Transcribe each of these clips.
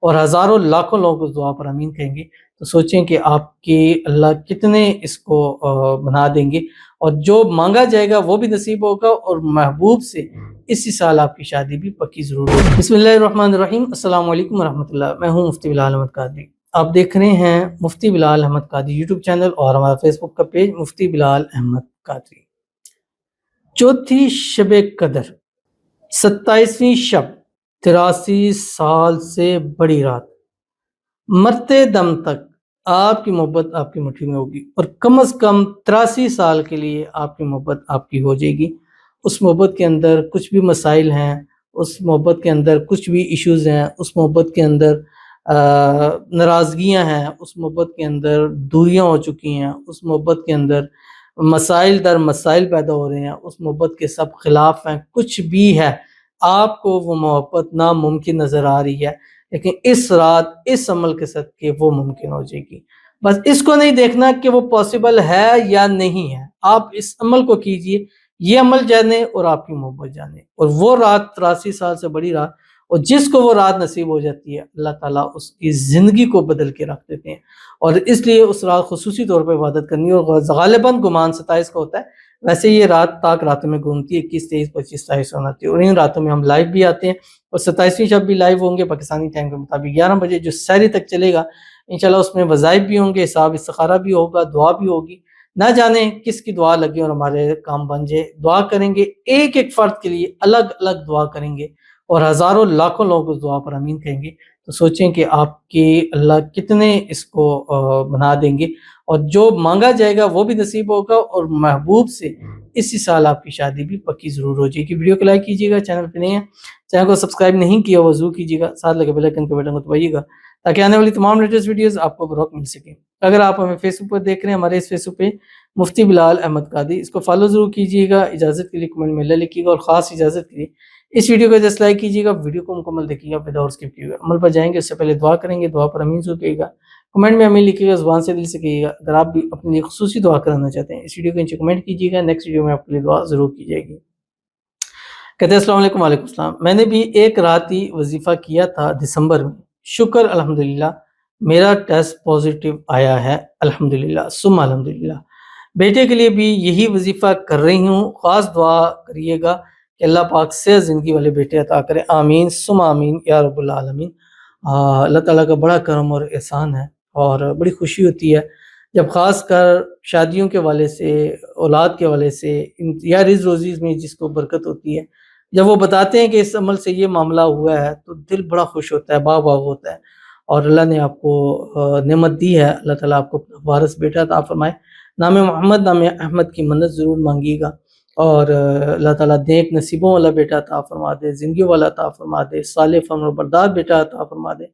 اور ہزاروں لاکھوں لوگ اس دعا پر آمین کہیں گے، تو سوچیں کہ آپ کے اللہ کتنے اس کو بنا دیں گے، اور جو مانگا جائے گا وہ بھی نصیب ہوگا، اور محبوب سے اسی سال آپ کی شادی بھی پکی ضرور ہوگی۔ بسم اللہ الرحمن الرحیم۔ السلام علیکم ورحمۃ اللہ۔ میں ہوں مفتی بلال احمد قادری۔ آپ دیکھ رہے ہیں مفتی بلال احمد قادری یوٹیوب چینل اور ہمارا فیس بک کا پیج مفتی بلال احمد قادری۔ چوتھی شب قدر، 27ویں شب، 83 سال سے بڑی رات، مرتے دم تک آپ کی محبت آپ کی مٹھی میں ہوگی، اور کم از کم 83 سال کے لیے آپ کی محبت آپ کی ہو جائے گی۔ اس محبت کے اندر کچھ بھی مسائل ہیں، اس محبت کے اندر کچھ بھی ایشوز ہیں، اس محبت کے اندر ناراضگیاں ہیں، اس محبت کے اندر دوریاں ہو چکی ہیں، اس محبت کے اندر مسائل در مسائل پیدا ہو رہے ہیں، اس محبت کے سب خلاف ہیں، کچھ بھی ہے، آپ کو وہ محبت ناممکن نظر آ رہی ہے، لیکن اس رات اس عمل کے صدقے وہ ممکن ہو جائے گی۔ بس اس کو نہیں دیکھنا کہ وہ پاسبل ہے یا نہیں ہے، آپ اس عمل کو کیجئے، یہ عمل جانے اور آپ کی محبت جانے، اور وہ رات 83 سال سے بڑی رات، اور جس کو وہ رات نصیب ہو جاتی ہے اللہ تعالیٰ اس کی زندگی کو بدل کے رکھ دیتے ہیں، اور اس لیے اس رات خصوصی طور پر عبادت کرنی ہے، اور غالباً گمان 27 کا ہوتا ہے، ویسے یہ رات تاک راتوں میں گھومتی ہے، 21 23 25 27 ہوتی ہے، اور ان راتوں میں ہم لائیو بھی آتے ہیں، اور 27ویں شب بھی لائیو ہوں گے پاکستانی ٹائم کے مطابق 11 بجے، جو سحری تک چلے گا انشاءاللہ۔ اس میں وظائف بھی ہوں گے، حساب استخارہ بھی ہوگا، دعا بھی ہوگی، نہ جانے کس کی دعا لگے اور ہمارے کام بن جائے۔ دعا کریں گے، ایک ایک فرد کے لیے الگ الگ دعا کریں گے، اور ہزاروں لاکھوں لوگ اس دعا پر آمین کہیں گے، تو سوچیں کہ آپ کے اللہ کتنے اس کو بنا دیں گے، اور جو مانگا جائے گا وہ بھی نصیب ہوگا، اور محبوب سے اسی سال آپ کی شادی بھی پکی ضرور ہو جائے گی۔ ویڈیو کو لائک کیجیے گا، چینل پہ نہیں ہے چینل کو سبسکرائب نہیں کیا وہ ضرور کیجیے گا، ساتھ لگے بیل آئکن کے بٹن کو دبائیے گا تاکہ آنے والی تمام لیٹسٹ ویڈیوز آپ کو بروقت مل سکیں۔ اگر آپ ہمیں فیس بک پر دیکھ رہے ہیں، ہمارے اس فیس بک پہ مفتی بلال احمد قادری، اس کو فالو ضرور کیجیے گا، اجازت کے لیے کمنٹ میں اللہ لکھیے گا، اور خاص اجازت کے لیے اس ویڈیو کو جسٹ لائک کیجیے گا، ویڈیو کو مکمل دیکھیے گا وداؤٹ اسکپ کیجیے گا۔ عمل پر جائیں گے اس سے پہلے دعا کریں گے، دعا پر امین ضرور کہیے گا، کمنٹ میں امین لکھیے گا، زبان سے دل سے کہیے گا۔ اگر آپ بھی اپنے لیے خصوصی دعا کرانا چاہتے ہیں اس ویڈیو کے نیچے کمنٹ کیجیے گا، نیکسٹ ویڈیو میں آپ کے لیے دعا ضرور کی جائے گی۔ کہتے ہیں السلام علیکم۔ وعلیکم السلام۔ میں نے بھی ایک رات ہی وظیفہ کیا تھا دسمبر میں، شکر الحمدللہ میرا ٹیسٹ پازیٹیو آیا ہے، الحمدللہ ثم الحمدللہ۔ بیٹے کے لیے بھی یہی وظیفہ کر رہی ہوں، خاص دعا کریے گا کہ اللہ پاک سے زندگی والے بیٹے عطا کرے، آمین ثم آمین یا رب العالمین۔ اللہ تعالیٰ کا بڑا کرم اور احسان ہے، اور بڑی خوشی ہوتی ہے جب خاص کر شادیوں کے والے سے، اولاد کے والے سے، یا رزق روزی میں جس کو برکت ہوتی ہے، جب وہ بتاتے ہیں کہ اس عمل سے یہ معاملہ ہوا ہے تو دل بڑا خوش ہوتا ہے، باغ باغ ہوتا ہے، اور اللہ نے آپ کو نعمت دی ہے، اللہ تعالیٰ آپ کو وارث بیٹا عطا فرمائے۔ نام محمد نام احمد کی منت ضرور مانگیے گا، اور اللہ تعالیٰ نیک نصیبوں والا بیٹا عطا فرما دے، زندگی والا عطا فرما دے، صالح فرما بردار بیٹا عطا فرما دے،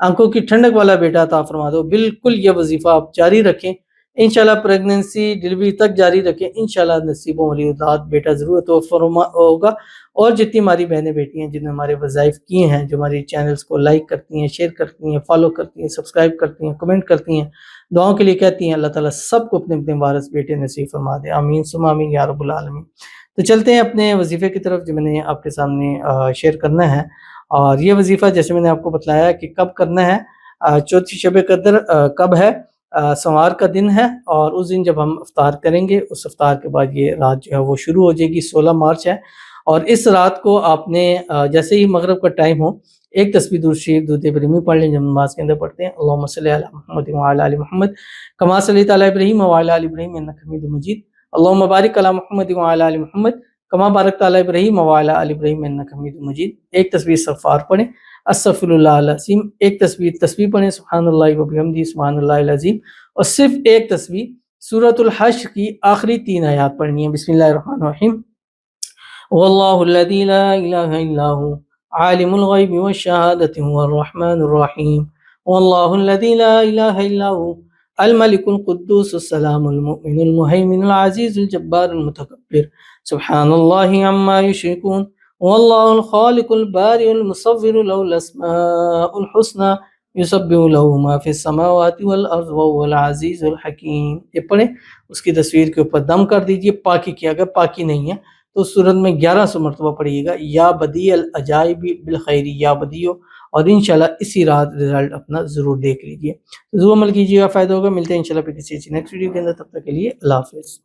آنکھوں کی ٹھنڈک والا بیٹا عطا فرما دو۔ بالکل یہ وظیفہ آپ جاری رکھیں، انشاءاللہ پریگننسی ڈیلیوری تک جاری رکھیں، انشاءاللہ نصیبوں والی اولاد بیٹا ضرور عطا فرما ہوگا۔ اور جتنی ہماری بہنیں بیٹی ہیں جنہوں نے ہمارے وظائف کیے ہیں، جو ہماری چینلز کو لائک کرتی ہیں، شیئر کرتی ہیں، فالو کرتی ہیں، سبسکرائب کرتی ہیں، کمنٹ کرتی ہیں، دعاؤں کے لیے کہتی ہیں، اللہ تعالیٰ سب کو اپنے اپنے وارث بیٹے نصیب فرما دے، آمین ثم آمین یا رب العالمین۔ تو چلتے ہیں اپنے وظیفے کی طرف جو میں نے آپ کے سامنے شیئر کرنا ہے، اور یہ وظیفہ جیسے میں نے آپ کو بتلایا کہ کب کرنا ہے، چوتھی شب قدر کب ہے، سوار کا دن ہے، اور اس دن جب ہم افطار کریں گے، اس افطار کے بعد یہ رات جو ہے وہ شروع ہو جائے گی، 16 مارچ ہے، اور اس رات کو آپ نے جیسے ہی مغرب کا ٹائم ہو ایک تسبیح درود شریف درود ابراہیمی پڑھ لیں، جب نماز کے اندر پڑھتے ہیں، اللہم صلی علی محمد وعلی آل محمد کما صلیت علی ابراہیم وعلی آل ابراہیم انک حمید مجید، اللہم بارک علی محمد وعلی آل محمد کما بارکت علی ابراہیم وعلی آل ابراہیم انک حمید مجید۔ ایک تسبیح استغفار پڑھیں، استغفر اللہ العظیم، ایک تسبیح پڑھیں، سبحان اللہ وبحمدہ سبحان اللہ العظیم، اور صرف ایک تسبیح سورۃ الحشر کی آخری 3 آیات پڑھنی ہے۔ بسم اللہ الرحمن الرحیم، واللہ الذی لا الہ الا هو عالم الغیب والشہادۃ هو الرحمن الرحیم، واللہ الذی لا الہ الا هو الملک القدوس السلام المؤمن المہیمن العزیز الجبار المتکبر، سبحان اللہ عما یشرکون، واللہ الخالق البارئ المصور له الاسماء الحسنى یسبح له ما فی السماوات والارض وهو العزیز الحکیم۔ یہ پڑھیں، اس کی تصویر کے اوپر دم کر دیجئے، پاکی کیا، اگر پاکی نہیں ہے تو سورت میں 1100 مرتبہ پڑھیے گا، یا بدیع العجائب بالخیر، یا بدیع، اور انشاءاللہ اسی رات رزلٹ اپنا ضرور دیکھ لیجیے، ضرور عمل کیجیے گا، فائدہ ہوگا۔ ملتے ہیں انشاءاللہ پھر کسی نیکسٹ ویڈیو کے اندر، تب تک کے لیے اللہ حافظ۔